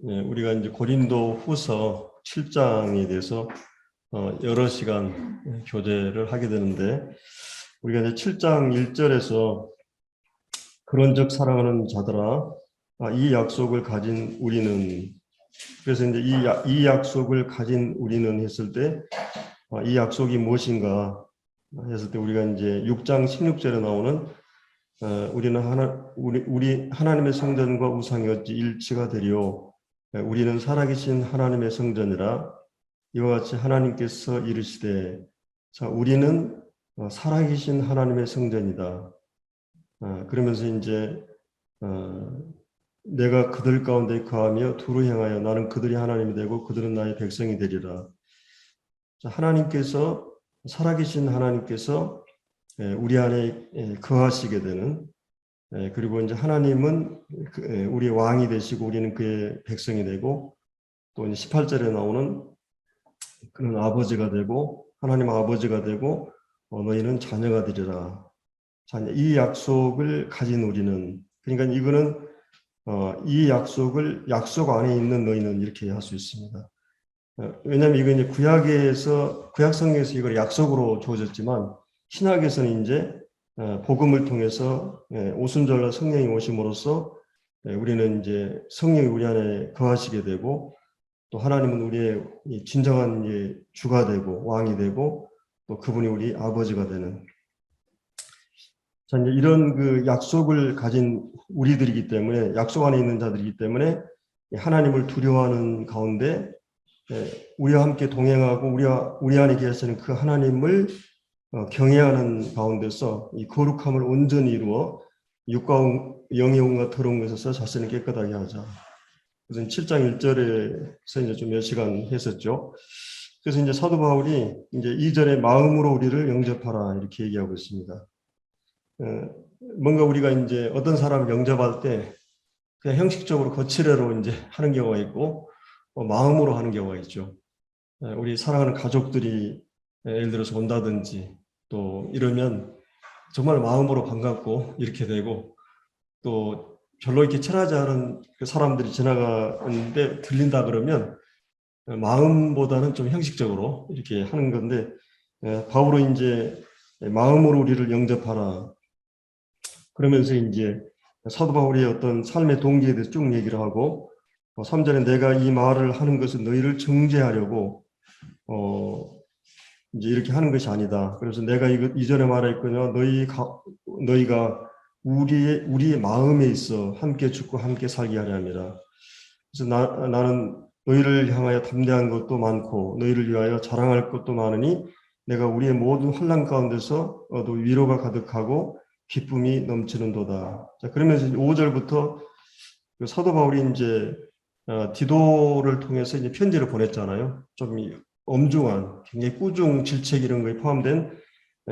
우리가 이제 고린도 후서 7장에 대해서 여러 시간 교제를 하게 되는데, 우리가 이제 7장 1절에서 그런즉 사랑하는 자들아, 이 약속을 가진 우리는, 그래서 이제 이 약속을 가진 우리는 했을 때, 이 약속이 무엇인가 했을 때, 우리가 이제 6장 16절에 나오는 우리는 우리 하나님의 성전과 우상이 어찌 일치가 되리요. 우리는 살아계신 하나님의 성전이라. 이와 같이 하나님께서 이르시되, 자, 우리는 살아계신 하나님의 성전이다. 그러면서 이제 내가 그들 가운데 거하며 두루 행하여 나는 그들이 하나님이 되고 그들은 나의 백성이 되리라. 자, 하나님께서, 살아계신 하나님께서 우리 안에 거하시게 되는, 그리고 이제 하나님은 우리의 왕이 되시고 우리는 그의 백성이 되고, 또 이제 18절에 나오는 그는 아버지가 되고 하나님 아버지가 되고 너희는 자녀가 되리라. 이 약속을 가진 우리는, 그러니까 이거는 이 약속을 약속 안에 있는 너희는 이렇게 할 수 있습니다. 왜냐하면 이거 이제 구약 성경에서 이걸 약속으로 주어졌지만 신약에서는 이제 복음을 통해서 오순절날 성령이 오심으로써 우리는 이제 성령이 우리 안에 거하시게 되고, 또 하나님은 우리의 진정한 주가 되고 왕이 되고, 또 그분이 우리 아버지가 되는, 자, 이제 이런 그 약속을 가진 우리들이기 때문에, 약속 안에 있는 자들이기 때문에 하나님을 두려워하는 가운데 우리와 함께 동행하고 우리 안에 계시는 그 하나님을 경외하는 가운데서 이 거룩함을 온전히 이루어 육과 영의 온갖 더러운 것에서 자신을 깨끗하게 하자. 그래서 7장 1절에서 이제 좀 몇 시간 했었죠. 그래서 이제 사도 바울이 이제 2절에 마음으로 우리를 영접하라 이렇게 얘기하고 있습니다. 뭔가 우리가 이제 어떤 사람을 영접할 때 그냥 형식적으로 거칠애로 이제 하는 경우가 있고, 마음으로 하는 경우가 있죠. 우리 사랑하는 가족들이 예를 들어서 온다든지 또 이러면 정말 마음으로 반갑고 이렇게 되고, 또 별로 이렇게 친하지 않은 그 사람들이 지나가는데 들린다 그러면 마음보다는 좀 형식적으로 이렇게 하는 건데, 바울은 이제 마음으로 우리를 영접하라 그러면서 이제 사도 바울의 어떤 삶의 동기에 대해서 쭉 얘기를 하고, 3절에 내가 이 말을 하는 것은 너희를 정죄하려고 이제 이렇게 하는 것이 아니다. 그래서 내가 이전에 말했거든요. 너희가 우리의 마음에 있어 함께 죽고 함께 살게 하려 함이라. 그래서 나는 너희를 향하여 담대한 것도 많고 너희를 위하여 자랑할 것도 많으니 내가 우리의 모든 환난 가운데서 또 위로가 가득하고 기쁨이 넘치는도다. 자, 그러면서 5절부터 그 사도 바울이 이제 디도를 통해서 이제 편지를 보냈잖아요. 좀 엄중한, 굉장히 꾸중, 질책 이런 거에 포함된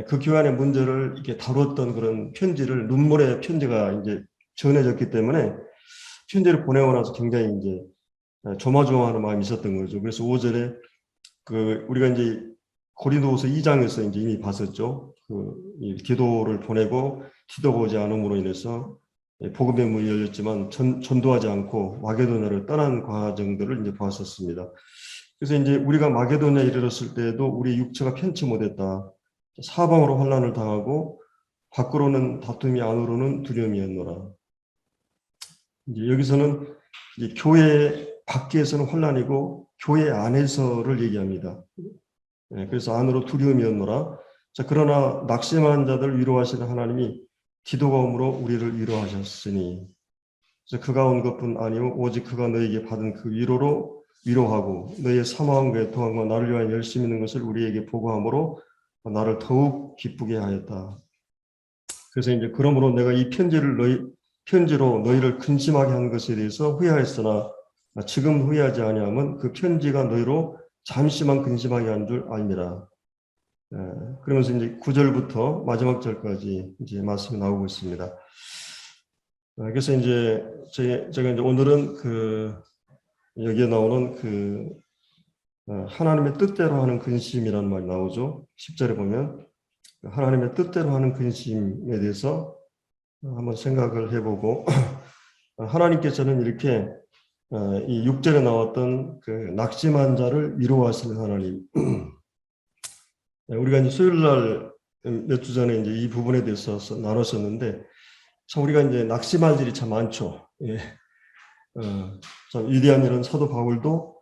그 교환의 문제를 이렇게 다뤘던 그런 편지를, 눈물의 편지가 이제 전해졌기 때문에 편지를 보내고 나서 굉장히 이제 조마조마하는 마음이 있었던 거죠. 그래서 5절에 우리가 이제 고린도후서 2장에서 이제 이미 봤었죠. 디도를 보내고 디도가 오지 않음으로 인해서 복음의 문이 열렸지만 전도하지 않고 마게도냐를 떠난 과정들을 이제 보았었습니다. 그래서 이제 우리가 마게도냐에 이르렀을 때에도 우리 육체가 편치 못했다. 사방으로 환난을 당하고 밖으로는 다툼이 안으로는 두려움이었노라. 이제 여기서는 이제 교회 밖에서는 환난이고 교회 안에서를 얘기합니다. 그래서 안으로 두려움이었노라. 자, 그러나 낙심한 자들 위로하시는 하나님이 디도가 오므로 우리를 위로하셨으니, 그래서 그가 온 것뿐 아니오 오직 그가 너에게 받은 그 위로로 위로하고 너희의 사모함과 애통함과 나를 위하여 열심히 있는 것을 우리에게 보고함으로 나를 더욱 기쁘게 하였다. 그래서 이제 그러므로 내가 이 편지로 너희를 근심하게 한 것에 대해서 후회하였으나 지금 후회하지 아니하면 그 편지가 너희로 잠시만 근심하게 한 줄 알미라. 그러면서 이제 9절부터 마지막 절까지 이제 말씀이 나오고 있습니다. 그래서 이제 제가 이제 오늘은 여기에 나오는 하나님의 뜻대로 하는 근심이라는 말이 나오죠. 10절에 보면 하나님의 뜻대로 하는 근심에 대해서 한번 생각을 해보고, 하나님께서는 이렇게 이 6절에 나왔던 그 낙심한 자를 위로하시는 하나님. 우리가 이제 수요일 날 몇 주 전에 이제 이 부분에 대해서 나눴었는데, 참 우리가 이제 낙심할 일이 참 많죠. 예. 참 위대한 일은 사도 바울도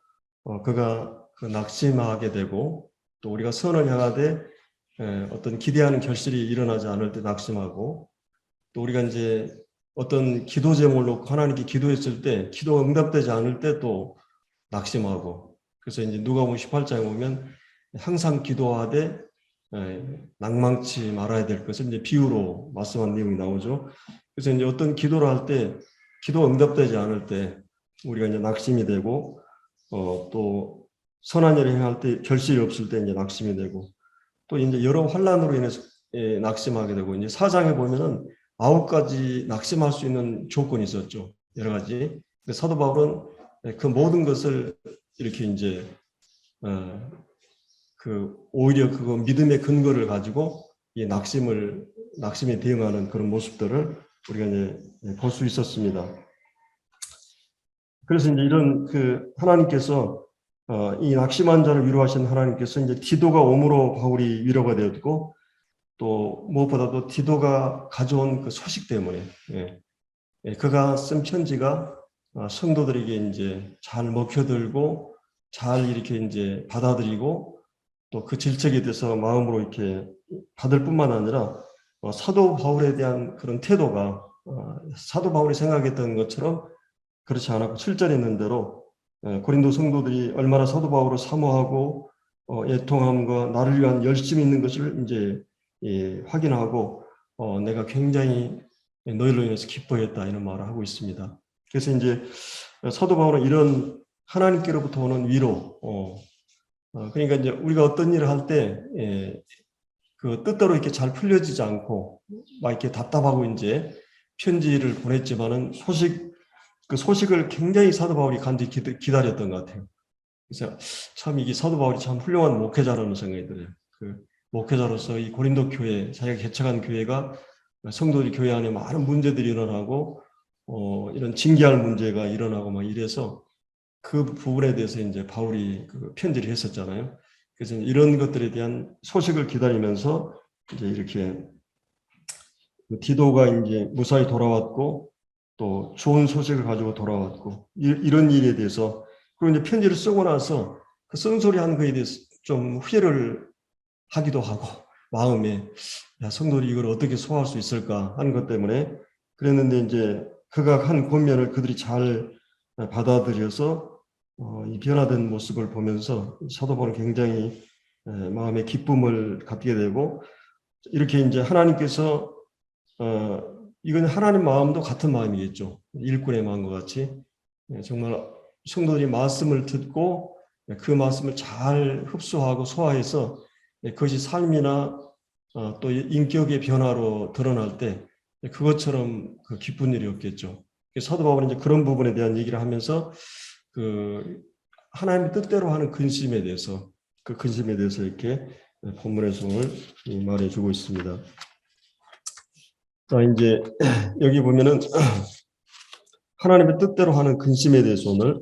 그가 그 낙심하게 되고, 또 우리가 선을 향하되 어떤 기대하는 결실이 일어나지 않을 때 낙심하고, 또 우리가 이제 어떤 기도 제목을 놓고 하나님께 기도했을 때 기도가 응답되지 않을 때 또 낙심하고, 그래서 이제 누가복음 18장에 보면 항상 기도하되 낭망치 말아야 될 것을 이제 비유로 말씀한 내용이 나오죠. 그래서 이제 어떤 기도를 할 때 기도가 응답되지 않을 때 우리가 이제 낙심이 되고, 또 선한 일을 행할 때 결실이 없을 때 이제 낙심이 되고, 또 이제 여러 환난으로 인해서 낙심하게 되고, 이제 4장에 보면은 9가지 낙심할 수 있는 조건이 있었죠. 여러 가지. 사도 바울은 그 모든 것을 이렇게 이제 그 오히려 그거 믿음의 근거를 가지고 이 낙심에 대응하는 그런 모습들을 우리가 이제 볼 수 있었습니다. 그래서 이제 이런 그 하나님께서 이 낙심한 자를 위로하신 하나님께서 이제 디도가 옴으로 바울이 위로가 되었고, 또 무엇보다도 디도가 가져온 그 소식 때문에, 그가 쓴 편지가 성도들에게 이제 잘 먹혀들고 잘 이렇게 이제 받아들이고, 또 그 질책에 대해서 마음으로 이렇게 받을 뿐만 아니라 사도 바울에 대한 그런 태도가 사도 바울이 생각했던 것처럼 그렇지 않았고, 7절에 있는 대로 고린도 성도들이 얼마나 사도 바울을 사모하고 애통함과 나를 위한 열심이 있는 것을 이제 확인하고 내가 굉장히 너희로 인해서 기뻐했다, 이런 말을 하고 있습니다. 그래서 이제 사도 바울은 이런 하나님께로부터 오는 위로, 그러니까 이제 우리가 어떤 일을 할 때 그 뜻대로 이렇게 잘 풀려지지 않고 막 이렇게 답답하고 이제 편지를 보냈지만은 그 소식을 굉장히 사도 바울이 간절히 기다렸던 것 같아요. 그래서 참 이게 사도 바울이 참 훌륭한 목회자라는 생각이 들어요. 그 목회자로서 이 고린도 교회, 자기가 개척한 교회가 성도들이 교회 안에 많은 문제들이 일어나고 이런 징계할 문제가 일어나고 막 이래서 그 부분에 대해서 이제 바울이 그 편지를 했었잖아요. 그래서 이런 것들에 대한 소식을 기다리면서 이제 이렇게 디도가 이제 무사히 돌아왔고, 또 좋은 소식을 가지고 돌아왔고, 이런 일에 대해서, 그리고 이제 편지를 쓰고 나서 그 쓴소리 한 거에 대해서 좀 후회를 하기도 하고, 마음에 야, 성도들이 이걸 어떻게 소화할 수 있을까 하는 것 때문에 그랬는데, 이제 그가 한 권면을 그들이 잘 받아들여서 이 변화된 모습을 보면서 사도 바울은 굉장히 마음에 기쁨을 갖게 되고, 이렇게 이제 하나님께서 이건 하나님 마음도 같은 마음이겠죠. 일꾼의 마음과 같이 정말 성도들이 말씀을 듣고 그 말씀을 잘 흡수하고 소화해서 그것이 삶이나 또 인격의 변화로 드러날 때 그것처럼 그 기쁜 일이 없겠죠. 사도 바울은 이제 그런 부분에 대한 얘기를 하면서 그 하나님의 뜻대로 하는 근심에 대해서, 그 근심에 대해서 이렇게 본문에서 오늘 말해주고 있습니다. 자, 이제 여기 보면은 하나님의 뜻대로 하는 근심에 대해서 오늘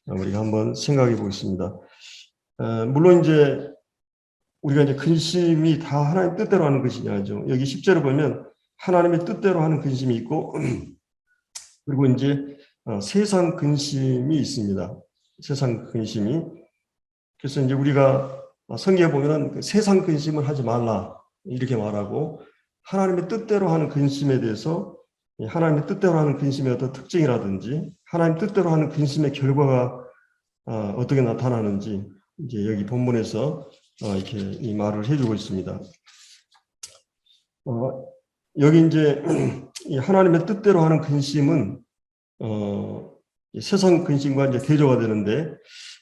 우리가 한번 생각해 보겠습니다. 물론 이제 우리가 이제 근심이 다 하나님 뜻대로 하는 것이냐죠. 여기 10절을 보면 하나님의 뜻대로 하는 근심이 있고, 그리고 이제 세상 근심이 있습니다. 세상 근심이. 그래서 이제 우리가 성경에 보면은 그 세상 근심을 하지 말라 이렇게 말하고, 하나님의 뜻대로 하는 근심에 대해서 하나님의 뜻대로 하는 근심의 어떤 특징이라든지 하나님 뜻대로 하는 근심의 결과가 어떻게 나타나는지 이제 여기 본문에서 이렇게 이 말을 해주고 있습니다. 여기 이제 이 하나님의 뜻대로 하는 근심은 세상 근심과 이제 대조가 되는데,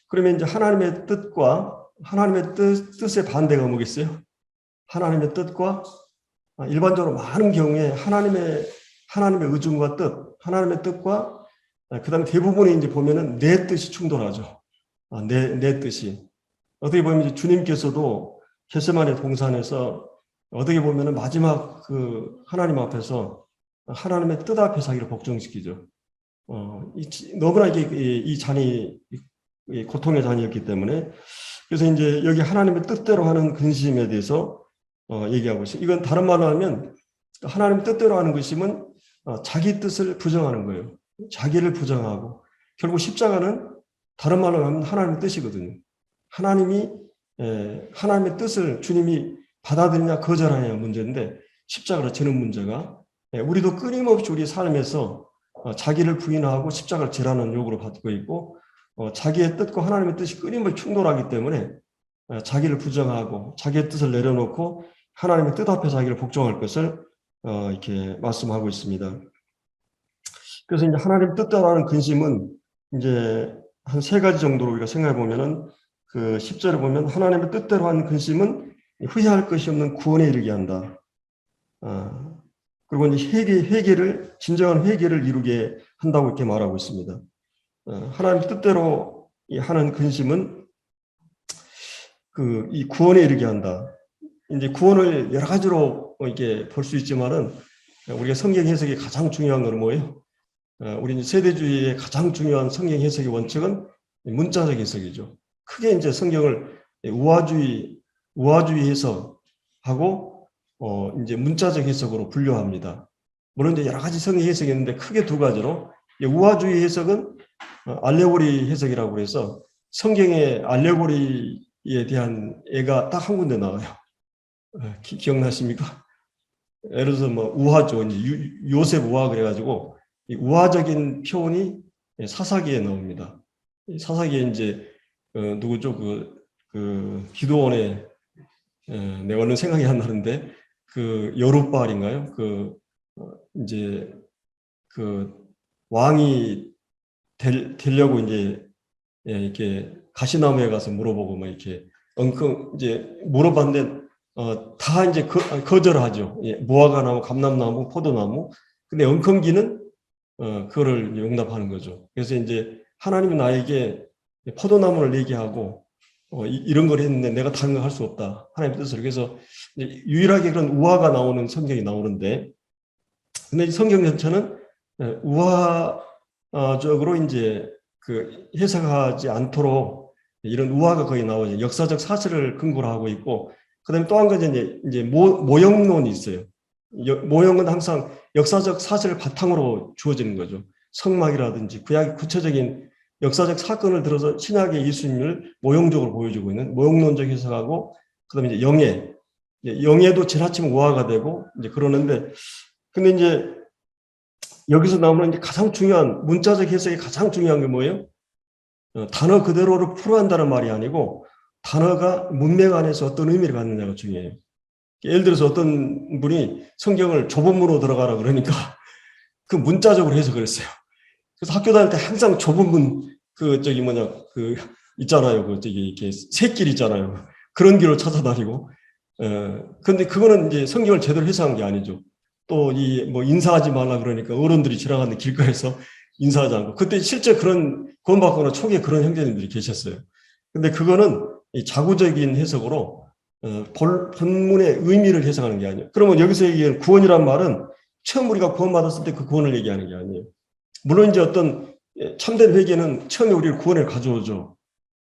그러면 이제 하나님의 뜻과 하나님의 뜻의 반대가 뭐겠어요? 하나님의 뜻과 일반적으로 많은 경우에 하나님의 의중과 뜻, 하나님의 뜻과 그다음에 대부분의 이제 보면은 내 뜻이 충돌하죠. 내 뜻이. 어떻게 보면 이제 주님께서도 겟세마네 동산에서 어떻게 보면은 마지막 그 하나님 앞에서 하나님의 뜻 앞에 자기를 복종시키죠. 너무나 이 잔이 고통의 잔이었기 때문에 그래서 이제 여기 하나님의 뜻대로 하는 근심에 대해서 얘기하고 있어요. 이건 다른 말로 하면 하나님의 뜻대로 하는 근심은 자기 뜻을 부정하는 거예요. 자기를 부정하고 결국 십자가는 다른 말로 하면 하나님의 뜻이거든요. 하나님의 뜻을 주님이 받아들이냐 거절하냐 문제인데 십자가로 지는 문제가 우리도 끊임없이 우리 삶에서 자기를 부인하고 십자가를 지라는 요구를 받고 있고 자기의 뜻과 하나님의 뜻이 끊임없이 충돌하기 때문에 자기를 부정하고 자기의 뜻을 내려놓고 하나님의 뜻 앞에 자기를 복종할 것을 이렇게 말씀하고 있습니다. 그래서 이제 하나님 뜻대로 하는 근심은 이제 한 세 가지 정도로 우리가 생각해 보면은 그 10절에 보면 하나님의 뜻대로 하는 근심은 후회할 것이 없는 구원에 이르게 한다. 그리고 이제 회개를 진정한 회개를 이루게 한다고 이렇게 말하고 있습니다. 하나님 뜻대로 하는 근심은 이 구원에 이르게 한다. 이제 구원을 여러 가지로 이렇게 볼 수 있지만은 우리가 성경 해석이 가장 중요한 건 뭐예요? 우리 세대주의의 가장 중요한 성경 해석의 원칙은 문자적 해석이죠. 크게 이제 성경을 우화주의 해석하고 이제 문자적 해석으로 분류합니다. 물론 이제 여러 가지 성경 해석이 있는데 크게 두 가지로 우화주의 해석은 알레고리 해석이라고 해서 성경의 알레고리에 대한 예가 딱 한 군데 나와요. 기억나십니까? 예를 들어서 뭐 우화죠. 이제 요셉 우화 그래가지고 이 우화적인 표현이 사사기에 나옵니다. 사사기에 이제 누구죠? 그 기도원의 내가 얼른 생각이 안 나는데 그 여룻바알인가요? 이제 그 왕이 되려고 이제 이렇게 가시나무에 가서 물어보고 뭐 이렇게 엉큼 이제 물어봤는데 다 이제 거절하죠. 무화과 나무, 감람나무, 포도나무. 근데 엉겅기는 그거를 용납하는 거죠. 그래서 이제 하나님이 나에게 포도나무를 얘기하고 이런 걸 했는데 내가 다른 거 할 수 없다. 하나님의 뜻으로. 그래서 유일하게 그런 우화가 나오는 성경이 나오는데, 근데 이 성경 전체는 우화적으로 이제 그 해석하지 않도록 이런 우화가 거의 나오죠. 역사적 사실을 근거로 하고 있고, 그다음에 또 한 가지 이제 모형론이 있어요. 모형은 항상 역사적 사실을 바탕으로 주어지는 거죠. 성막이라든지 구체적인 역사적 사건을 들어서 신약의 예수님을 모형적으로 보여주고 있는 모형론적 해석하고, 그다음에 이제 영예도 지나치면 우화가 되고 이제 그러는데, 근데 이제 여기서 나오는 이제 가장 중요한 문자적 해석이 가장 중요한 게 뭐예요? 단어 그대로를 풀어한다는 말이 아니고 단어가 문맥 안에서 어떤 의미를 갖느냐가 중요해요. 예를 들어서 어떤 분이 성경을 좁은 문으로 들어가라 그러니까 그 문자적으로 해석을 했어요. 그래서 학교 다닐 때 항상 좁은 문, 있잖아요. 이렇게 새길 있잖아요. 그런 길을 찾아다니고. 근데 그거는 이제 성경을 제대로 해석한 게 아니죠. 또 뭐 인사하지 말라 그러니까 어른들이 지나가는 길가에서 인사하지 않고. 그때 실제 그런 구원받거나 초기에 그런 형제님들이 계셨어요. 근데 그거는 이 자구적인 해석으로 본문의 의미를 해석하는 게 아니에요. 그러면 여기서 얘기하는 구원이란 말은 처음 우리가 구원받았을 때 그 구원을 얘기하는 게 아니에요. 물론 이제 어떤 참된 회개는 처음에 우리를 구원에 가져오죠.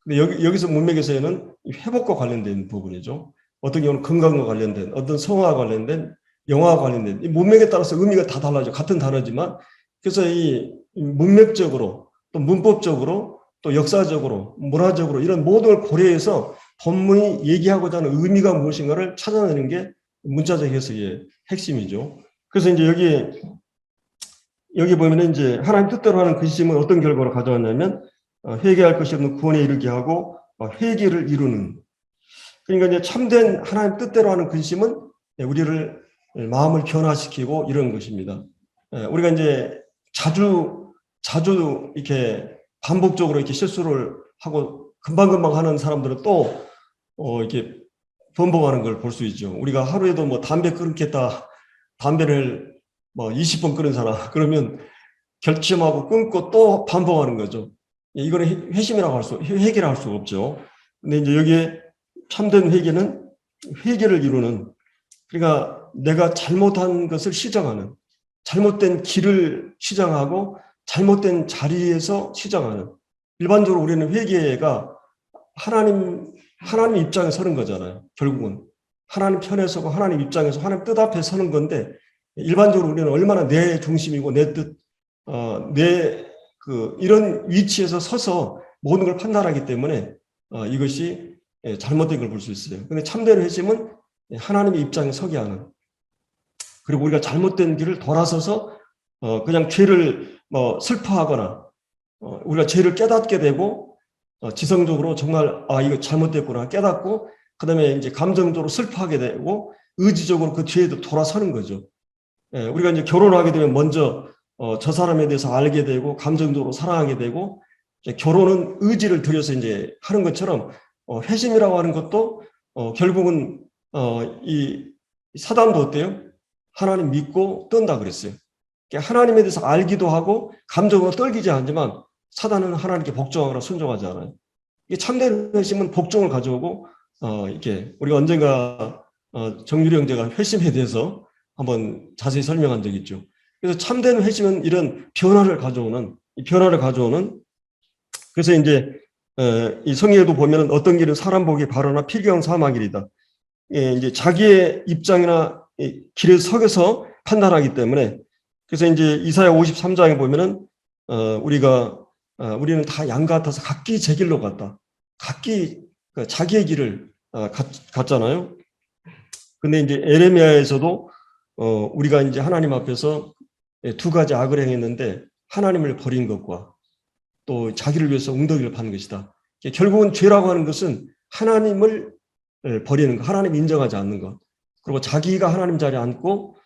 근데 여기서 문맥에서는 회복과 관련된 부분이죠. 어떤 경우는 건강과 관련된, 어떤 성화와 관련된, 영화와 관련된, 이 문맥에 따라서 의미가 다 달라져. 같은 단어지만. 그래서 이 문맥적으로, 또 문법적으로, 또 역사적으로, 문화적으로 이런 모든 걸 고려해서 본문이 얘기하고자 하는 의미가 무엇인가를 찾아내는 게 문자적 해석의 핵심이죠. 그래서 이제 여기 보면은 이제 하나님 뜻대로 하는 근심은 어떤 결과를 가져왔냐면 회개할 것이 없는 구원에 이르게 하고 회개를 이루는. 그러니까 이제 참된 하나님 뜻대로 하는 근심은 우리를 마음을 변화시키고 이런 것입니다. 우리가 이제 자주 이렇게 반복적으로 이렇게 실수를 하고 금방금방 하는 사람들은 또 이렇게 번복하는 걸 볼 수 있죠. 우리가 하루에도 뭐 담배 끊겠다, 담배를 뭐 20번 끊은 사람, 그러면 결심하고 끊고 또 반복하는 거죠. 이거는 회개를 할 수 없죠. 근데 이제 여기에 참된 회개는 회개를 이루는, 그러니까 내가 잘못한 것을 시정하는, 잘못된 길을 시정하고 잘못된 자리에서 시작하는, 일반적으로 우리는 회개가 하나님 입장에 서는 거잖아요. 결국은 하나님 편에 서고 하나님 입장에서 하나님 뜻 앞에 서는 건데, 일반적으로 우리는 얼마나 내 중심이고 내 뜻, 이런 위치에서 서서 모든 걸 판단하기 때문에 이것이 잘못된 걸 볼 수 있어요. 근데 참된 회심은 하나님의 입장에 서게 하는, 그리고 우리가 잘못된 길을 돌아서서 그냥 죄를 슬퍼하거나 우리가 죄를 깨닫게 되고 지성적으로 정말 이거 잘못됐구나 깨닫고 그다음에 이제 감정적으로 슬퍼하게 되고 의지적으로 그 죄에도 돌아서는 거죠. 우리가 이제 결혼하게 되면 먼저 저 사람에 대해서 알게 되고 감정적으로 사랑하게 되고, 결혼은 의지를 들여서 이제 하는 것처럼 회심이라고 하는 것도 결국은 이 사단도 어때요? 하나님 믿고 뜬다 그랬어요. 하나님에 대해서 알기도 하고 감정으로 떨기지 않지만 사단은 하나님께 복종하거나 순종하지 않아요. 이게 참된 회심은 복종을 가져오고 이렇게 우리가 언젠가 정유리 형제가 회심에 대해서 한번 자세히 설명한 적이 있죠. 그래서 참된 회심은 이런 변화를 가져오는, 그래서 이제 이 성경에도 보면 어떤 길은 사람 보기 바로나 필경 사막이리다. 이제 자기의 입장이나 길에 서서 판단하기 때문에, 그래서 이제 이사야 53장에 보면은 우리는 다 양 같아서 각기 제 길로 갔다. 각기 자기의 길을 갔잖아요. 근데 이제 에레미야에서도 우리가 이제 하나님 앞에서 두 가지 악을 행했는데 하나님을 버린 것과 또 자기를 위해서 웅덩이를 파는 것이다. 결국은 죄라고 하는 것은 하나님을 버리는 것, 하나님 인정하지 않는 것, 그리고 자기가 하나님 자리에 앉고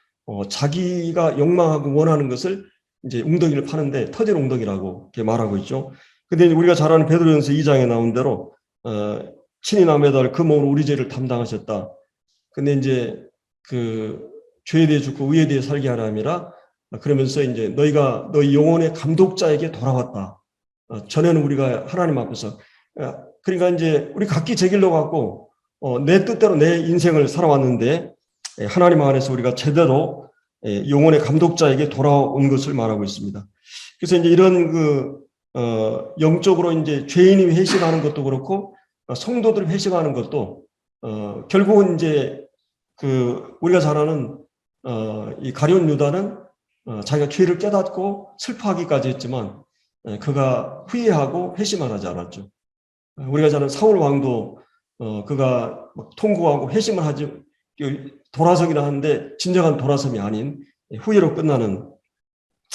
자기가 욕망하고 원하는 것을 이제 웅덩이를 파는데 터진 웅덩이라고 이렇게 말하고 있죠. 근데 우리가 잘 아는 베드로전서 2장에 나온 대로 친히 남의 아들 그 몸으로 우리 죄를 담당하셨다. 근데 이제 그 죄에 대해 죽고 의에 대해 살게 하라 함이라, 그러면서 이제 너희가 너희 영혼의 감독자에게 돌아왔다. 전에는 우리가 하나님 앞에서 그러니까 이제 우리 각기 제 길로 갔고 내 뜻대로 내 인생을 살아왔는데 하나님 안에서 우리가 제대로 영혼의 감독자에게 돌아온 것을 말하고 있습니다. 그래서 이제 이런 영적으로 이제 죄인이 회심하는 것도 그렇고 성도들 회심하는 것도 결국은 이제 우리가 잘 아는 이 가룟 유다는 자기가 죄를 깨닫고 슬퍼하기까지 했지만 그가 후회하고 회심을 하지 않았죠. 우리가 잘 아는 사울 왕도 그가 막 통곡하고 회심을 하지 돌아서기는 하는데 진정한 돌아섬이 아닌 후회로 끝나는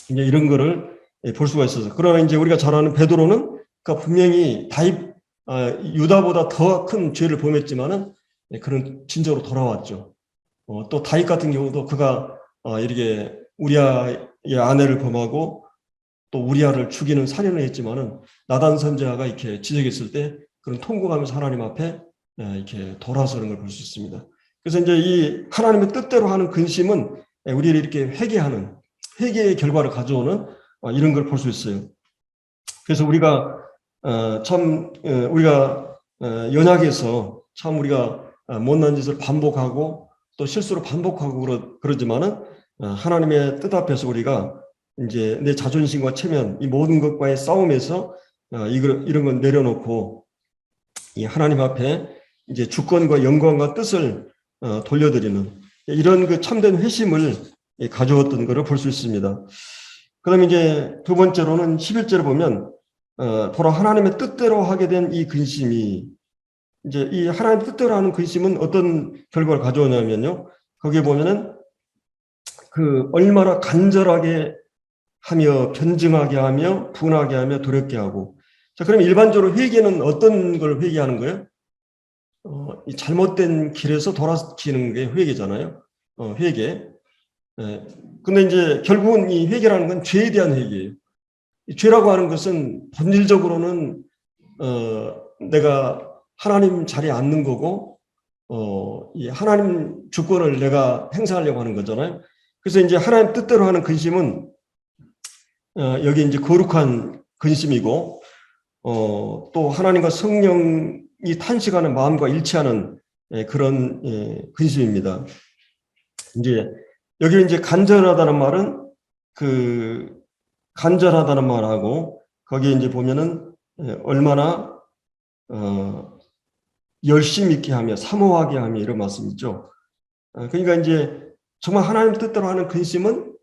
이제 이런 거를 볼 수가 있어서, 그러나 이제 우리가 잘 아는 베드로는 그가 분명히 유다보다 더 큰 죄를 범했지만은 그는 진정으로 돌아왔죠. 또 다윗 같은 경우도 그가 이렇게 우리아의 아내를 범하고 또 우리아를 죽이는 살인을 했지만은 나단 선지자가 이렇게 지적했을 때 그런 통곡하면서 하나님 앞에 이렇게 돌아서는 걸 볼 수 있습니다. 그래서 이제 이 하나님의 뜻대로 하는 근심은 우리를 이렇게 회개의 결과를 가져오는 이런 걸 볼 수 있어요. 그래서 우리가 우리가 연약해서 참 우리가 못난 짓을 반복하고 또 실수를 반복하고 그러지만은 하나님의 뜻 앞에서 우리가 이제 내 자존심과 체면 이 모든 것과의 싸움에서 이런 건 내려놓고 이 하나님 앞에 이제 주권과 영광과 뜻을 돌려드리는 이런 그 참된 회심을 가져왔던 것을 볼 수 있습니다. 그다음에 이제 두 번째로는 11절에 보면 돌아 하나님의 뜻대로 하게 된 이 근심이, 이제 이 하나님의 뜻대로 하는 근심은 어떤 결과를 가져오냐면요, 거기에 보면은 얼마나 간절하게 하며 변증하게 하며 분하게 하며 두렵게 하고. 자, 그럼 일반적으로 회개는 어떤 걸 회개하는 거예요? 이 잘못된 길에서 돌아서는 게 회개잖아요. 회개. 근데 이제 결국은 이 회개라는 건 죄에 대한 회개예요. 이 죄라고 하는 것은 본질적으로는 내가 하나님 자리에 앉는 거고 이 하나님 주권을 내가 행사하려고 하는 거잖아요. 그래서 이제 하나님 뜻대로 하는 근심은 여기 이제 거룩한 근심이고 또 하나님과 성령이 탄식하는 마음과 일치하는 그런 근심입니다. 이제 여기 이제 간절하다는 말은 간절하다는 말하고 거기에 이제 보면은 얼마나 열심 있게 하며 사모하게 하며 이런 말씀이죠. 그러니까 이제 정말 하나님 뜻대로 하는 근심은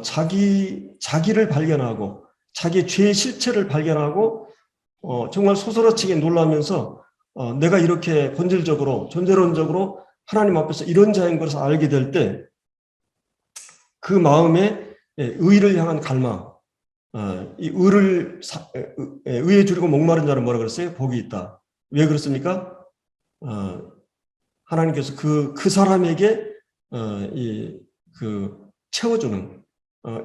자기를 발견하고 자기 죄의 실체를 발견하고 정말 소스라치게 놀라면서 내가 이렇게 본질적으로 존재론적으로 하나님 앞에서 이런 자인 것을 알게 될 때 그 마음에 의를 향한 갈망, 이 의에 줄이고 목마른 자는 뭐라 그랬어요? 복이 있다. 왜 그렇습니까? 하나님께서 그 사람에게 채워주는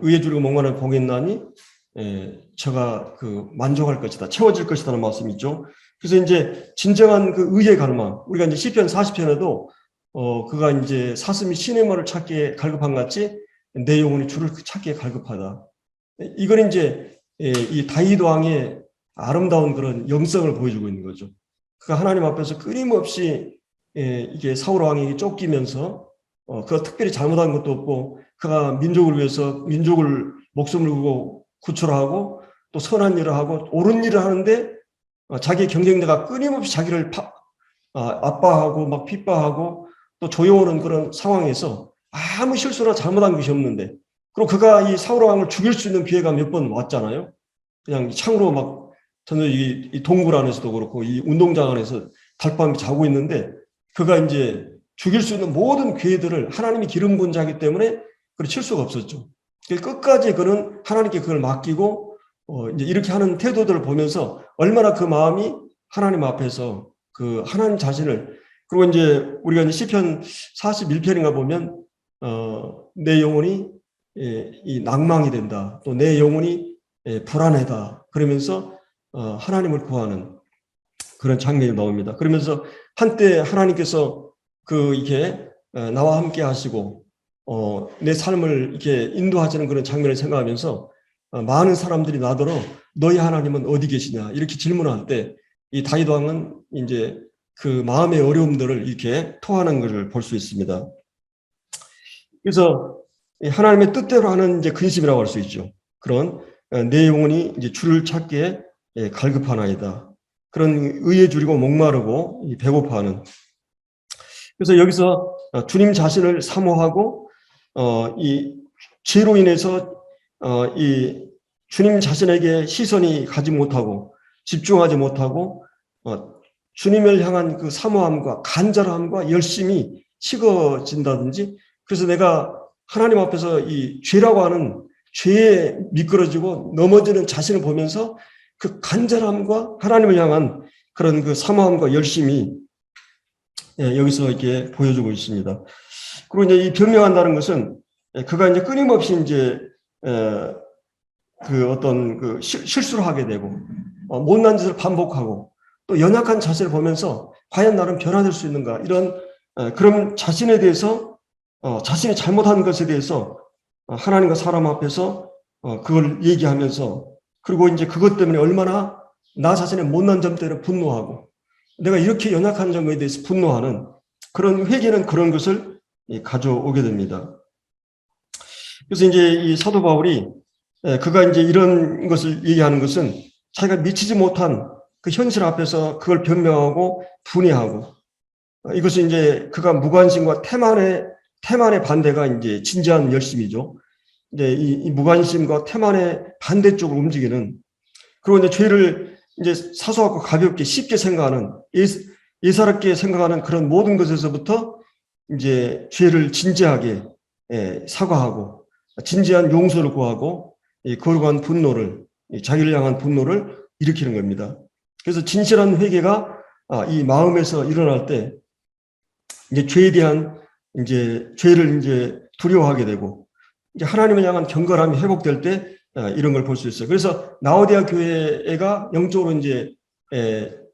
의에 줄이고 목마른 복이 있나니 저가 만족할 것이다, 채워질 것이다는 말씀이 있죠. 그래서 이제 진정한 그 의의 갈망, 우리가 이제 시편 40편에도 그가 이제 사슴이 시내물을 찾기에 갈급한 같이 내 영혼이 주를 찾기에 갈급하다. 이건 이제 이 다윗 왕의 아름다운 그런 영성을 보여주고 있는 거죠. 그가 하나님 앞에서 끊임없이 이게 사울 왕에게 쫓기면서 그가 특별히 잘못한 것도 없고 그가 민족을 위해서 민족을 목숨을 걸고 구출하고 또 선한 일을 하고 옳은 일을 하는데 자기 경쟁자가 끊임없이 자기를 압박하고 막 핍박하고 또 조여오는 그런 상황에서 아무 실수나 잘못한 것이 없는데, 그리고 그가 이 사울 왕을 죽일 수 있는 기회가 몇 번 왔잖아요. 그냥 창으로 막 저는 이 동굴 안에서도 그렇고 이 운동장 안에서 달밤에 자고 있는데 그가 이제 죽일 수 있는 모든 기회들을 하나님이 기름 부은 자이기 때문에 그걸 칠 수가 없었죠. 끝까지 그는 하나님께 그걸 맡기고 이제 이렇게 하는 태도들을 보면서 얼마나 그 마음이 하나님 앞에서 그 하나님 자신을, 그리고 이제 우리가 이제 시편 41편인가 보면 내 영혼이 이 낭망이 된다. 또 내 영혼이 불안하다. 그러면서 하나님을 구하는 그런 장면이 나옵니다. 그러면서 한때 하나님께서 이렇게 나와 함께 하시고 내 삶을 이렇게 인도하시는 그런 장면을 생각하면서 많은 사람들이 나더러 너희 하나님은 어디 계시냐 이렇게 질문할 때 이 다윗 왕은 이제 그 마음의 어려움들을 이렇게 토하는 것을 볼 수 있습니다. 그래서 하나님의 뜻대로 하는 이제 근심이라고 할 수 있죠. 그런 내 영혼이 이제 주를 찾기에 갈급하나이다. 그런 의에 줄이고 목마르고 배고파하는. 그래서 여기서 주님 자신을 사모하고 이 죄로 인해서 이 주님 자신에게 시선이 가지 못하고 집중하지 못하고 주님을 향한 그 사모함과 간절함과 열심이 식어진다든지, 그래서 내가 하나님 앞에서 이 죄라고 하는 죄에 미끄러지고 넘어지는 자신을 보면서 그 간절함과 하나님을 향한 그런 그 사모함과 열심이 여기서 이렇게 보여주고 있습니다. 그리고 이제 이 변명한다는 것은 그가 이제 끊임없이 이제 그 어떤 그 실수를 하게 되고 못난 짓을 반복하고 또 연약한 자신을 보면서 과연 나는 변화될 수 있는가, 이런 그런 자신에 대해서 자신이 잘못한 것에 대해서 하나님과 사람 앞에서 그걸 얘기하면서, 그리고 이제 그것 때문에 얼마나 나 자신의 못난 점 때문에 분노하고 내가 이렇게 연약한 점에 대해서 분노하는 그런 회개는 그런 것을 가져오게 됩니다. 그래서 이제 이 사도 바울이 그가 이제 이런 것을 얘기하는 것은 자기가 미치지 못한 그 현실 앞에서 그걸 변명하고 분해하고, 이것은 이제 그가 무관심과 태만의 반대가 이제 진지한 열심이죠. 이제 이 무관심과 태만의 반대쪽으로 움직이는, 그리고 이제 죄를 이제 사소하고 가볍게 쉽게 생각하는, 예사롭게 생각하는 그런 모든 것에서부터 이제 죄를 진지하게 사과하고 진지한 용서를 구하고 거룩한 분노를, 자기를 향한 분노를 일으키는 겁니다. 그래서 진실한 회개가 이 마음에서 일어날 때 이제 죄에 대한 이제 죄를 이제 두려워하게 되고 이제 하나님을 향한 경건함이 회복될 때 이런 걸 볼 수 있어요. 그래서 라오디아 교회가 영적으로 이제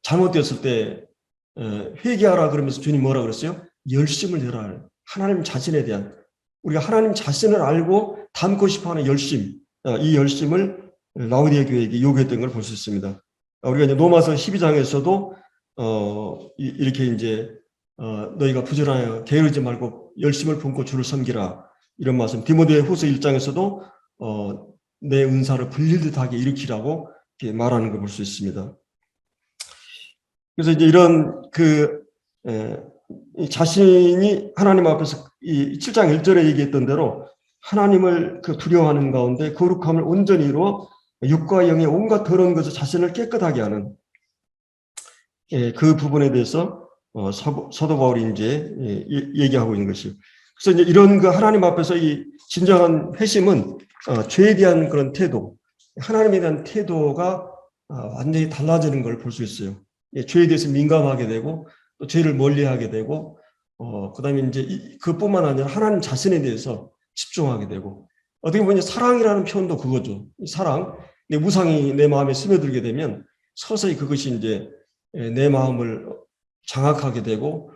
잘못되었을 때 회개하라 그러면서 주님 뭐라 그랬어요? 열심을 내라. 하나님 자신에 대한, 우리가 하나님 자신을 알고 닮고 싶어하는 열심, 이 열심을 라오디아 교회에게 요구했던 걸 볼 수 있습니다. 우리가 이제 로마서 12장에서도 이렇게 이제 너희가 부지런하여 게으르지 말고 열심을 품고 주를 섬기라, 이런 말씀. 디모데 후서 1장에서도 내 은사를 불릴 듯하게 일으키라고 이렇게 말하는 걸 볼 수 있습니다. 그래서 이제 이런 자신이 하나님 앞에서 이 7장 1절에 얘기했던 대로 하나님을 두려워하는 가운데 거룩함을 온전히 이루어 육과 영의 온갖 더러운 것을 자신을 깨끗하게 하는 그 부분에 대해서 사도 바울이 이제 얘기하고 있는 것이요. 그래서 이제 이런 그 하나님 앞에서 이 진정한 회심은 죄에 대한 그런 태도, 하나님에 대한 태도가 완전히 달라지는 걸 볼 수 있어요. 죄에 대해서 민감하게 되고 또 죄를 멀리하게 되고 그다음에 이제 그뿐만 아니라 하나님 자신에 대해서 집중하게 되고 어떻게 보면 사랑이라는 표현도 그거죠. 사랑, 내 무상이 내 마음에 스며들게 되면 서서히 그것이 이제 내 마음을 장악하게 되고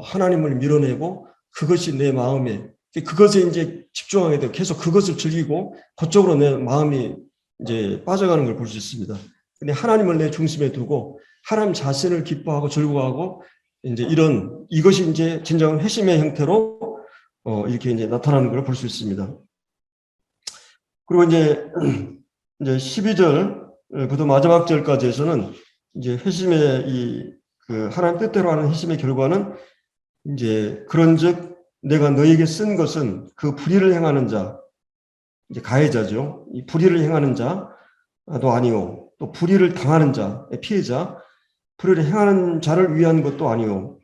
하나님을 밀어내고 그것이 내 마음에 그것에 이제 집중하게 되고 계속 그것을 즐기고 그쪽으로 내 마음이 이제 빠져가는 걸 볼 수 있습니다. 근데 하나님을 내 중심에 두고 하나님 자신을 기뻐하고 즐거워하고 이제 이것이 이제 진정한 회심의 형태로 이렇게 이제 나타나는 걸 볼 수 있습니다. 그리고 이제 12절부터 마지막 절까지에서는 이제 회심의 그 하나님 뜻대로 하는 회심의 결과는 이제 그런즉 내가 너에게 쓴 것은 그 불의를 행하는 자, 이제 가해자죠. 이 불의를 행하는 자도 아니요, 또 불의를 당하는 자, 피해자, 불의를 행하는 자를 위한 것도 아니요.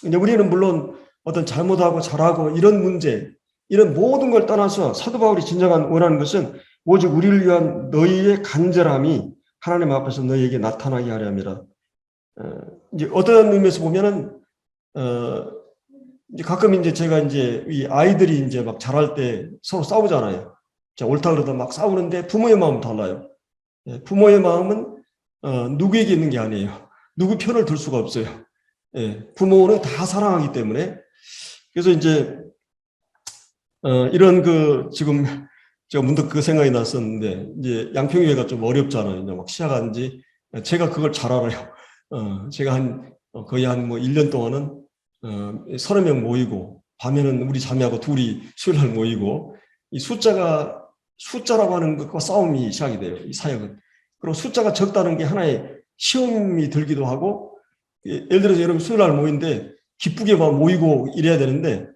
이제 우리는 물론 어떤 잘못하고 잘하고 이런 문제, 이런 모든 걸 떠나서 사도 바울이 진정한 원하는 것은 오직 우리를 위한 너희의 간절함이 하나님 앞에서 너희에게 나타나게 하려 함이라. 이제 어떤 의미에서 보면은 이제 가끔 이제 제가 이제 이 아이들이 이제 막 자랄 때 서로 싸우잖아요. 자, 옳다 그러다 막 싸우는데 부모의 마음은 달라요. 부모의 마음은 누구에게 있는 게 아니에요. 누구 편을 들 수가 없어요. 부모는 다 사랑하기 때문에. 그래서 이제 이런 지금 제가 문득 그 생각이 났었는데 이제 양평교회가 좀 어렵잖아요. 이제 막 시작한 지 제가 그걸 잘 알아요. 제가 거의 한 1년 동안은 30명 모이고 밤에는 우리 자매하고 둘이 수요일날 모이고 이 숫자라고 하는 것과 싸움이 시작이 돼요. 이 사역은. 그리고 숫자가 적다는 게 하나의 시험이 들기도 하고 예를 들어서 여러분 수요일날 모이는데 기쁘게 막 모이고 이래야 되는데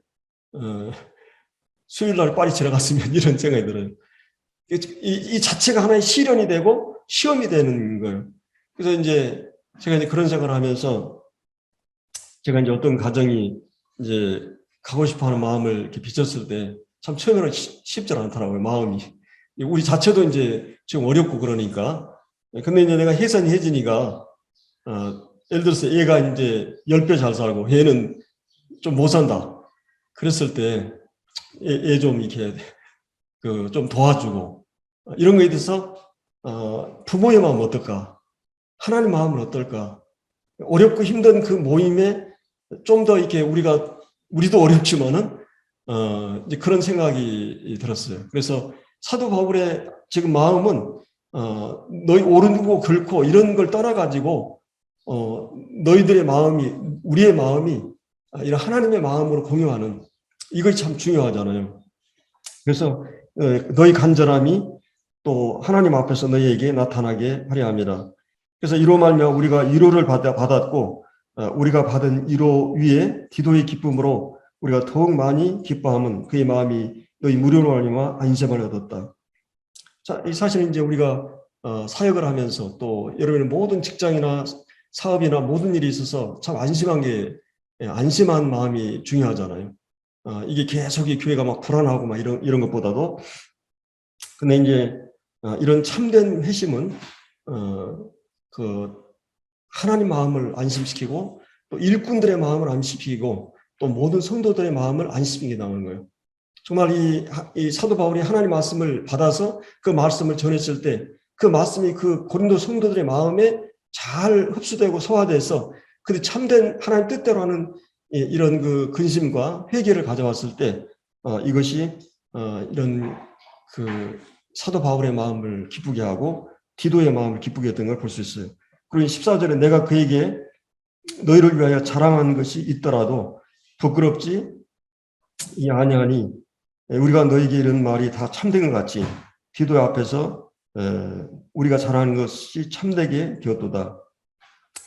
수요일날 빨리 지나갔으면 이런 생각이 들어요. 이 자체가 하나의 시련이 되고 시험이 되는 거예요. 그래서 이제 제가 이제 그런 생각을 하면서 제가 이제 어떤 가정이 이제 가고 싶어 하는 마음을 이렇게 비쳤을 때 참 처음에는 쉽지 않더라고요, 마음이. 우리 자체도 이제 지금 어렵고 그러니까. 근데 이제 내가 혜진이가, 예를 들어서 얘가 이제 10배 잘 살고 얘는 좀 못 산다. 그랬을 때 얘 좀 이렇게 좀 도와주고 이런 거에 대해서 부모의 마음 어떨까? 하나님 마음은 어떨까? 어렵고 힘든 그 모임에 좀 더 이렇게 우리도 어렵지만은 이제 그런 생각이 들었어요. 그래서 사도 바울의 지금 마음은 너희 오르고 결코 이런 걸 떠나가지고 너희들의 마음이 우리의 마음이 이런 하나님의 마음으로 공유하는 이것이 참 중요하잖아요. 그래서 너희 간절함이 또 하나님 앞에서 너희에게 나타나게 하려 함이라. 그래서 이로 말미암아 우리가 위로를 받았고 우리가 받은 위로 위에 기도의 기쁨으로 우리가 더욱 많이 기뻐함은 그의 마음이 너희 무료로 말미암아 안심을 얻었다. 자, 이 사실은 이제 우리가 사역을 하면서 또 여러분의 모든 직장이나 사업이나 모든 일이 있어서 참 안심한 마음이 중요하잖아요. 이게 계속 이 교회가 막 불안하고 막 이런 것보다도. 근데 이제 이런 참된 회심은 하나님 마음을 안심시키고 또 일꾼들의 마음을 안심시키고 또 모든 성도들의 마음을 안심시키게 나오는 거예요. 정말 이 사도 바울이 하나님 말씀을 받아서 그 말씀을 전했을 때 그 말씀이 그 고린도 성도들의 마음에 잘 흡수되고 소화돼서 그 참된 하나님 뜻대로 하는 이런 그 근심과 회개를 가져왔을 때 이것이 이런 사도 바울의 마음을 기쁘게 하고 디도의 마음을 기쁘게 했던 걸 볼 수 있어요. 그리고 14절에 내가 그에게 너희를 위하여 자랑한 것이 있더라도 부끄럽지 아니하니 우리가 너에게 이런 말이 다 참된 것 같이 디도의 앞에서 우리가 잘하는 것이 참되게 되었도다.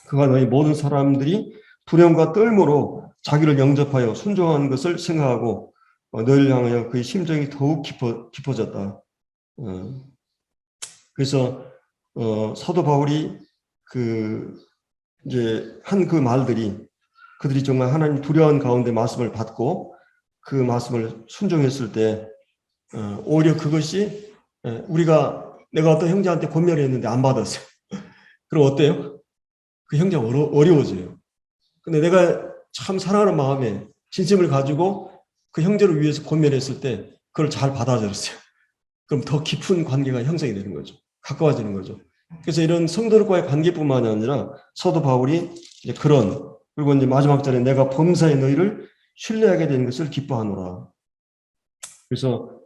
그가 너희 모든 사람들이 두려움과 떨므로 자기를 영접하여 순종한 것을 생각하고 너희를 향하여 그의 심정이 더욱 깊어졌다. 그래서 사도 바울이 이제 한 그 말들이 그들이 정말 하나님 두려운 가운데 말씀을 받고 그 말씀을 순종했을 때 오히려 그것이 내가 어떤 형제한테 권면을 했는데 안 받았어요. 그럼 어때요? 그 형제가 어려워져요. 근데 내가 참 사랑하는 마음에 진심을 가지고 그 형제를 위해서 권면했을 때 그걸 잘 받아들였어요. 그럼 더 깊은 관계가 형성이 되는 거죠. 가까워지는 거죠. 그래서 이런 성도들과의 관계뿐만 아니라 사도 바울이 이제 그리고 이제 마지막 절에 내가 범사에 너희를 신뢰하게 된 것을 기뻐하노라. 그래서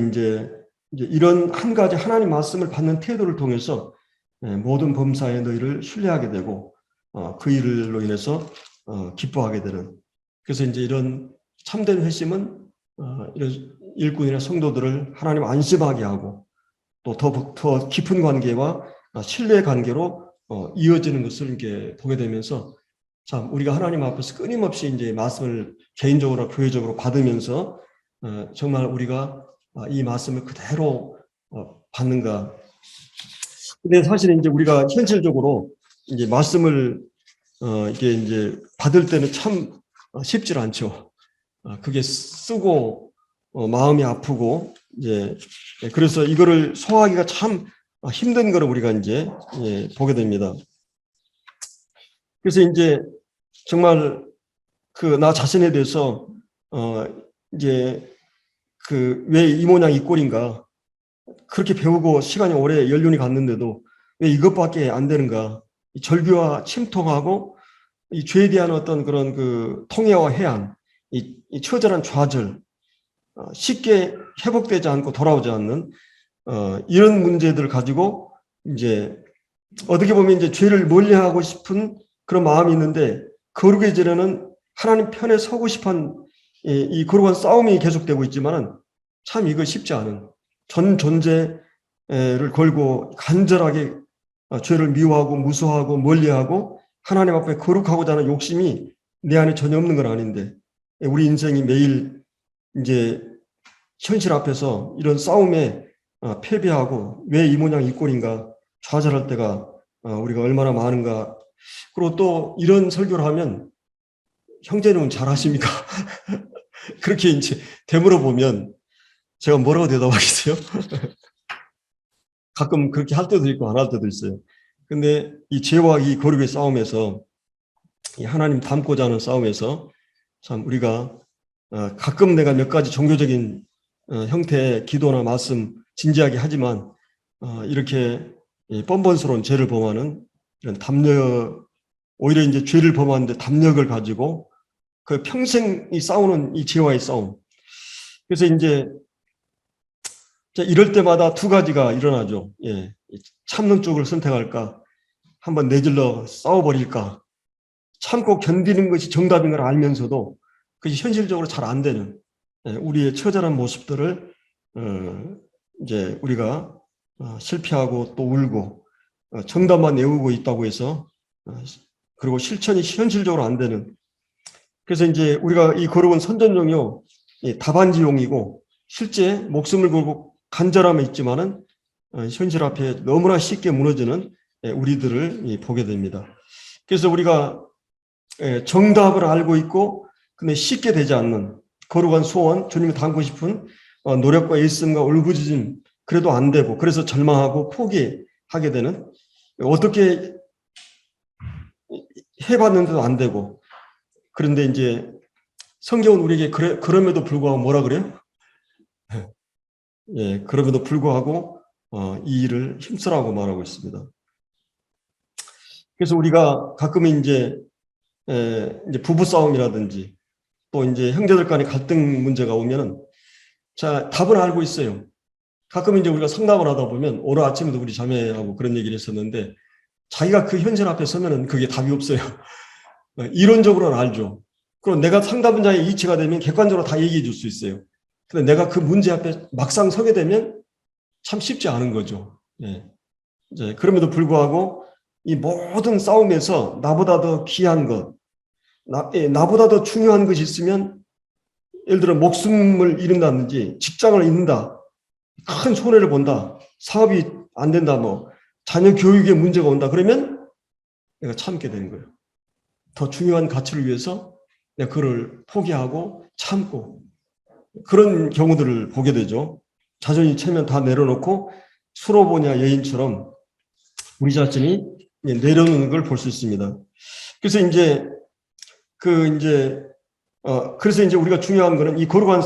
이제 이런 한 가지 하나님 말씀을 받는 태도를 통해서 모든 범사에 너희를 신뢰하게 되고 그 일로 인해서 기뻐하게 되는. 그래서 이제 이런 참된 회심은 이런 일꾼이나 성도들을 하나님 안심하게 하고 또 더 깊은 관계와 신뢰의 관계로 이어지는 것을 이렇게 보게 되면서 참 우리가 하나님 앞에서 끊임없이 이제 말씀을 개인적으로 교회적으로 받으면서 정말 우리가 이 말씀을 그대로 받는가. 근데 사실은 이제 우리가 현실적으로 이제 말씀을 이게 이제 받을 때는 참 쉽지 않죠. 그게 쓰고 마음이 아프고 이제 그래서 이거를 소화하기가 참 힘든 거를 우리가 이제 보게 됩니다. 그래서 이제 정말 나 자신에 대해서 이제 왜 이 모양 이 꼴인가 그렇게 배우고 시간이 오래 연륜이 갔는데도 왜 이것밖에 안 되는가? 이 절규와 침통하고 이 죄에 대한 어떤 그런 통해와 해안, 이 처절한 좌절, 쉽게 회복되지 않고 돌아오지 않는 이런 문제들을 가지고 이제 어떻게 보면 이제 죄를 멀리하고 싶은 그런 마음이 있는데 거룩의 전에는 하나님 편에 서고 싶은 이 거룩한 싸움이 계속되고 있지만은 참 이거 쉽지 않은 전 존재를 걸고 간절하게 죄를 미워하고 무서워하고 멀리하고 하나님 앞에 거룩하고자 하는 욕심이 내 안에 전혀 없는 건 아닌데 우리 인생이 매일 이제 현실 앞에서 이런 싸움에 패배하고 왜 이 모양 이 꼴인가 좌절할 때가 우리가 얼마나 많은가. 그리고 또 이런 설교를 하면 형제는 잘하십니까? 그렇게 이제 되물어 보면 제가 뭐라고 대답하겠어요? 가끔 그렇게 할 때도 있고 안 할 때도 있어요. 근데 이 죄와 이 거룩의 싸움에서 이 하나님 닮고자 하는 싸움에서 참 우리가 가끔 내가 몇 가지 종교적인 형태의 기도나 말씀 진지하게 하지만 이렇게 뻔뻔스러운 죄를 범하는 이런 담력, 오히려 이제 죄를 범하는데 담력을 가지고 그 평생 이 싸우는 이 죄와의 싸움. 그래서 이제 이럴 때마다 두 가지가 일어나죠. 참는 쪽을 선택할까? 한번 내질러 싸워버릴까? 참고 견디는 것이 정답인 걸 알면서도 그것이 현실적으로 잘 안 되는 우리의 처절한 모습들을 이제 우리가 실패하고 또 울고 정답만 외우고 있다고 해서 그리고 실천이 현실적으로 안 되는. 그래서 이제 우리가 이 거룩은 선전용이요 답안지용이고 실제 목숨을 걸고 간절함이 있지만은 현실 앞에 너무나 쉽게 무너지는 우리들을 보게 됩니다. 그래서 우리가 정답을 알고 있고 근데 쉽게 되지 않는 거룩한 소원, 주님이 담고 싶은 노력과 일심과 울부짖음 그래도 안 되고 그래서 절망하고 포기하게 되는 어떻게 해봤는데도 안 되고 그런데 이제 성경은 우리에게 그럼에도 불구하고 뭐라 그래요? 그럼에도 불구하고 이 일을 힘쓰라고 말하고 있습니다. 그래서 우리가 가끔 이제 부부 싸움이라든지 또 이제 형제들 간의 갈등 문제가 오면은 자 답은 알고 있어요. 가끔 이제 우리가 상담을 하다 보면 오늘 아침에도 우리 자매하고 그런 얘기를 했었는데 자기가 그 현실 앞에 서면은 그게 답이 없어요. 이론적으로는 알죠. 그럼 내가 상담자의 이치가 되면 객관적으로 다 얘기해 줄 수 있어요. 근데 내가 그 문제 앞에 막상 서게 되면 참 쉽지 않은 거죠. 예. 이제 그럼에도 불구하고 이 모든 싸움에서 나보다 더 귀한 것, 나보다 더 중요한 것이 있으면 예를 들어 목숨을 잃는다든지 직장을 잃는다, 큰 손해를 본다, 사업이 안 된다, 뭐 자녀 교육에 문제가 온다 그러면 내가 참게 되는 거예요. 더 중요한 가치를 위해서 내가 그를 포기하고 참고 그런 경우들을 보게 되죠. 자존이 채면 다 내려놓고 수로보냐 여인처럼 우리 자신이 내려놓는 걸 볼 수 있습니다. 그래서 이제 그래서 이제 우리가 중요한 거는 이 거룩한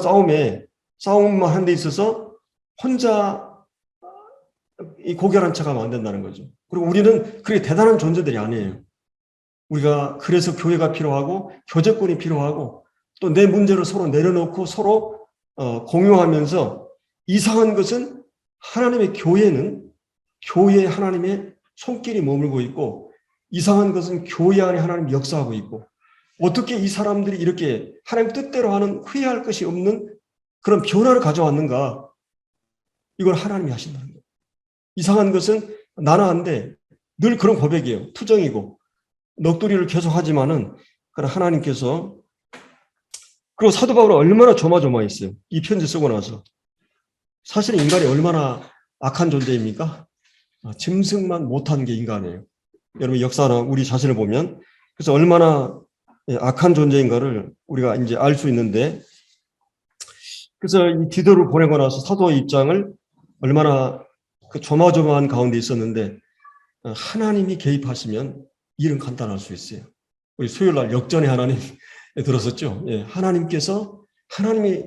싸움만 하는 데 있어서 혼자 이 고결한 척하면 안 된다는 거죠. 그리고 우리는 그렇게 대단한 존재들이 아니에요. 우리가 그래서 교회가 필요하고 교제권이 필요하고 또 내 문제를 서로 내려놓고 서로 공유하면서 이상한 것은 하나님의 교회는 교회에 하나님의 손길이 머물고 있고 이상한 것은 교회 안에 하나님이 역사하고 있고 어떻게 이 사람들이 이렇게 하나님 뜻대로 하는 후회할 것이 없는 그런 변화를 가져왔는가? 이걸 하나님이 하신다는 거예요. 이상한 것은 나는 안 돼. 늘 그런 고백이에요. 투정이고 넋두리를 계속 하지만은 하나님께서 그리고 사도 바울은 얼마나 조마조마했어요. 이 편지 쓰고 나서. 사실 인간이 얼마나 악한 존재입니까? 짐승만 못한 게 인간이에요. 여러분 역사나 우리 자신을 보면 그래서 얼마나 악한 존재인가를 우리가 이제 알 수 있는데 그래서 이 디도를 보내고 나서 사도의 입장을 얼마나 그 조마조마한 가운데 있었는데 하나님이 개입하시면 일은 간단할 수 있어요. 우리 수요일 날 역전의 하나님 들었었죠. 예, 하나님이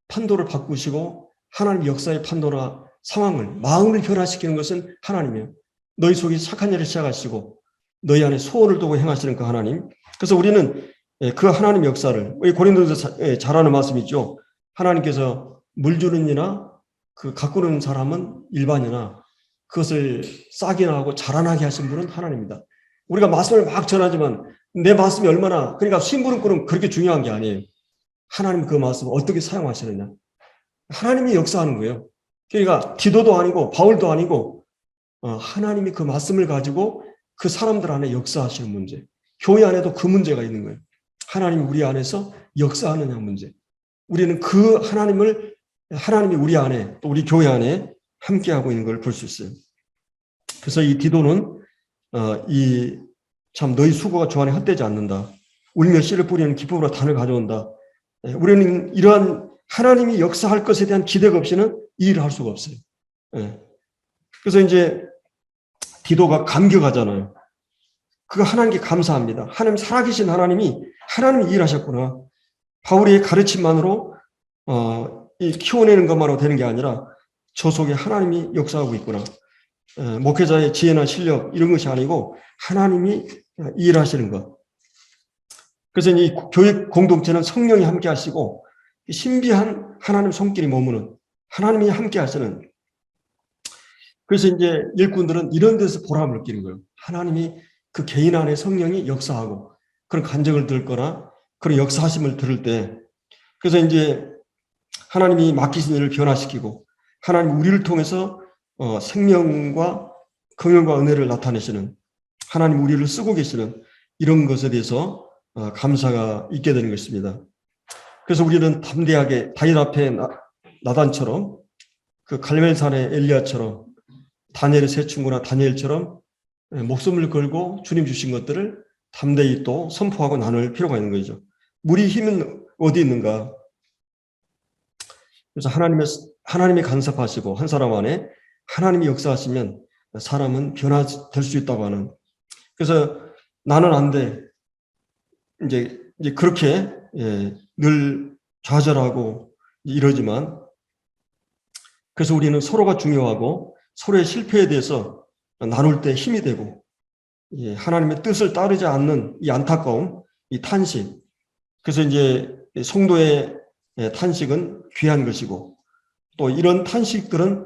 판도를 바꾸시고 하나님 역사의 판도나 상황을 마음을 변화시키는 것은 하나님이에요. 너희 속에 착한 일을 시작하시고 너희 안에 소원을 두고 행하시는 그 하나님. 그래서 우리는 그 하나님 역사를 우리 고린도서 잘 아는 말씀 있죠. 하나님께서 물 주는 이나 그 가꾸는 사람은 일반이나 그것을 싹이나 하고 자라나게 하신 분은 하나님입니다. 우리가 말씀을 막 전하지만 내 말씀이 얼마나 그러니까 심부름꾼은 그렇게 중요한 게 아니에요. 하나님 그 말씀을 어떻게 사용하시느냐. 하나님이 역사하는 거예요. 그러니까 디도도 아니고 바울도 아니고 하나님이 그 말씀을 가지고 그 사람들 안에 역사하시는 문제. 교회 안에도 그 문제가 있는 거예요. 하나님이 우리 안에서 역사하느냐 문제. 우리는 그 하나님이 우리 안에 또 우리 교회 안에 함께하고 있는 걸 볼 수 있어요. 그래서 이 디도는 참 너희 수고가 주 안에 헛되지 않는다. 울며 씨를 뿌리는 기쁨으로 단을 가져온다. 우리는 이러한 하나님이 역사할 것에 대한 기대가 없이는 이 일을 할 수가 없어요. 그래서 이제 디도가 감격하잖아요. 그거 하나님께 감사합니다. 하나님 살아계신 하나님이 일하셨구나. 바울의 가르침만으로 키워내는 것만으로 되는 게 아니라 저 속에 하나님이 역사하고 있구나. 목회자의 지혜나 실력 이런 것이 아니고 하나님이 일하시는 것. 그래서 이 교회 공동체는 성령이 함께 하시고 신비한 하나님 손길이 머무는 하나님이 함께 하시는. 그래서 이제 일꾼들은 이런 데서 보람을 느끼는 거예요. 하나님이 그 개인 안에 성령이 역사하고 그런 간증을 듣거나 그런 역사하심을 들을 때 그래서 이제 하나님이 맡기신 일을 변화시키고 하나님 우리를 통해서 생명과 긍휼과 은혜를 나타내시는 하나님 우리를 쓰고 계시는 이런 것에 대해서 감사가 있게 되는 것입니다. 그래서 우리는 담대하게 다윗 앞에 나단처럼 그 갈멜산의 엘리야처럼 다니엘의 세 친구나 다니엘처럼 목숨을 걸고 주님 주신 것들을 담대히 또 선포하고 나눌 필요가 있는 거죠. 우리 힘은 어디 있는가? 그래서 하나님이 간섭하시고 한 사람 안에 하나님이 역사하시면 사람은 변화될 수 있다고 하는. 그래서 나는 안 돼. 이제 그렇게 늘 좌절하고 이러지만 그래서 우리는 서로가 중요하고 서로의 실패에 대해서 나눌 때 힘이 되고 하나님의 뜻을 따르지 않는 이 안타까움, 이 탄식. 그래서 이제 성도의 탄식은 귀한 것이고 또 이런 탄식들은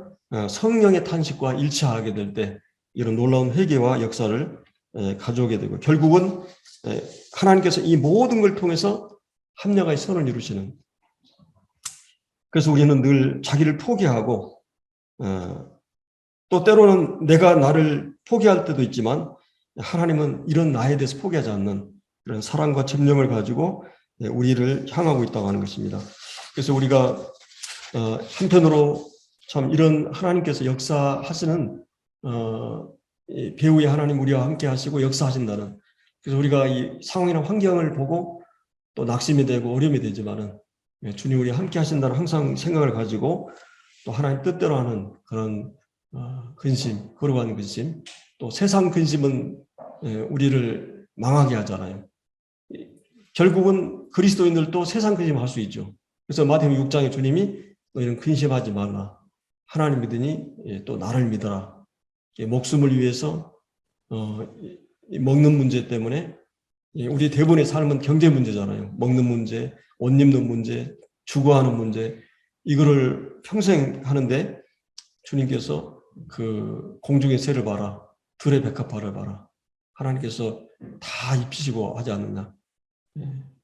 성령의 탄식과 일치하게 될 때 이런 놀라운 회개와 역사를 가져오게 되고 결국은 하나님께서 이 모든 걸 통해서 합력의 선을 이루시는. 그래서 우리는 늘 자기를 포기하고 또 때로는 내가 나를 포기할 때도 있지만 하나님은 이런 나에 대해서 포기하지 않는 그런 사랑과 점령을 가지고 우리를 향하고 있다고 하는 것입니다. 그래서 우리가 한편으로 참 이런 하나님께서 역사하시는 배후의 하나님 우리와 함께 하시고 역사하신다는, 그래서 우리가 이 상황이나 환경을 보고 또 낙심이 되고 어려움이 되지만은 주님 우리와 함께 하신다는 항상 생각을 가지고 또 하나님 뜻대로 하는 그런 근심, 거룩한 근심, 또 세상 근심은 우리를 망하게 하잖아요. 결국은 그리스도인들도 세상 근심할 수 있죠. 그래서 마태복음 6장에 주님이 너희는 근심하지 말라. 하나님 믿으니 또 나를 믿어라. 목숨을 위해서 먹는 문제 때문에 우리 대부분의 삶은 경제 문제잖아요. 먹는 문제, 옷 입는 문제, 주거하는 문제, 이거를 평생 하는데 주님께서 그 공중의 새를 봐라, 들의 백합화를 봐라. 하나님께서 다 입히시고 하지 않느냐.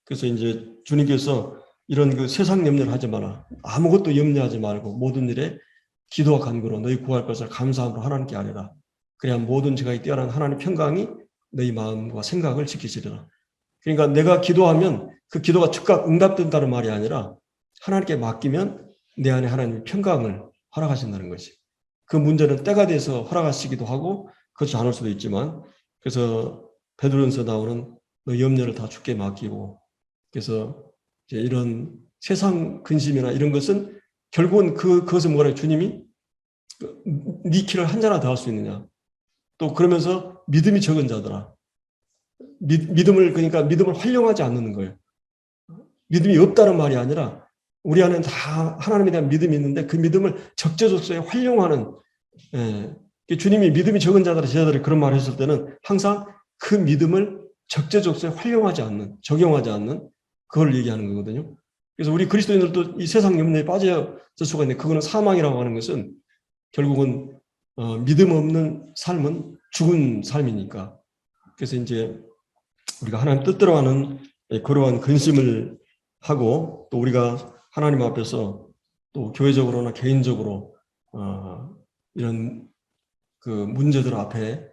그래서 이제 주님께서 이런 그 세상 염려를 하지 마라. 아무것도 염려하지 말고 모든 일에 기도와 간구로 너희 구할 것을 감사함으로 하나님께 아뢰라. 그래야 모든 지각이 뛰어난 하나님의 평강이 너희 마음과 생각을 지키시리라. 그러니까 내가 기도하면 그 기도가 즉각 응답된다는 말이 아니라 하나님께 맡기면 내 안에 하나님의 평강을 허락하신다는 것이. 그 문제는 때가 돼서 허락하시기도 하고 그렇지 않을 수도 있지만, 그래서 베드로전서 나오는 너 염려를 다 주께 맡기고, 그래서 이제 이런 세상 근심이나 이런 것은 결국은 그것은 뭐라 주님이 네 키를 한 자나 더 할 수 있느냐. 또 그러면서 믿음이 적은 자들아. 그러니까 믿음을 활용하지 않는 거예요. 믿음이 없다는 말이 아니라 우리 안에는 다 하나님에 대한 믿음이 있는데 그 믿음을 적재적소에 활용하는, 주님이 믿음이 적은 자들의 제자들이 그런 말을 했을 때는 항상 그 믿음을 적재적소에 활용하지 않는, 적용하지 않는 그걸 얘기하는 거거든요. 그래서 우리 그리스도인들도 이 세상 염려에 빠질 수가 있는데, 그거는 사망이라고 하는 것은 결국은 믿음 없는 삶은 죽은 삶이니까. 그래서 이제 우리가 하나님 뜻대로 하는 그러한 근심을 하고, 또 우리가 하나님 앞에서 또 교회적으로나 개인적으로 이런 그 문제들 앞에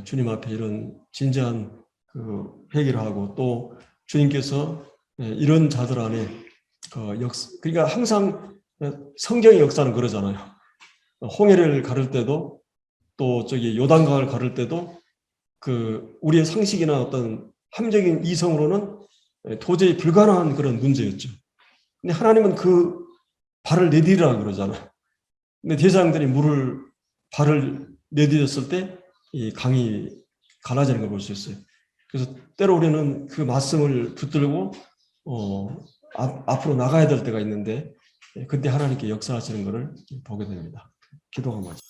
주님 앞에 이런 진지한 그 회개를 하고, 또 주님께서 이런 자들 안에 그러니까 항상 성경의 역사는 그러잖아요. 홍해를 가를 때도 또 저기 요단강을 가를 때도 그 우리의 상식이나 어떤 함적인 이성으로는 도저히 불가능한 그런 문제였죠. 근데 하나님은 그 발을 내디디라 그러잖아요. 근데 제사장들이 발을 내디뎠을 때 이 강이 갈라지는 걸 볼 수 있어요. 그래서 때로 우리는 그 말씀을 붙들고 앞으로 나가야 될 때가 있는데 그때 하나님께 역사하시는 것을 보게 됩니다. 기도가 마치.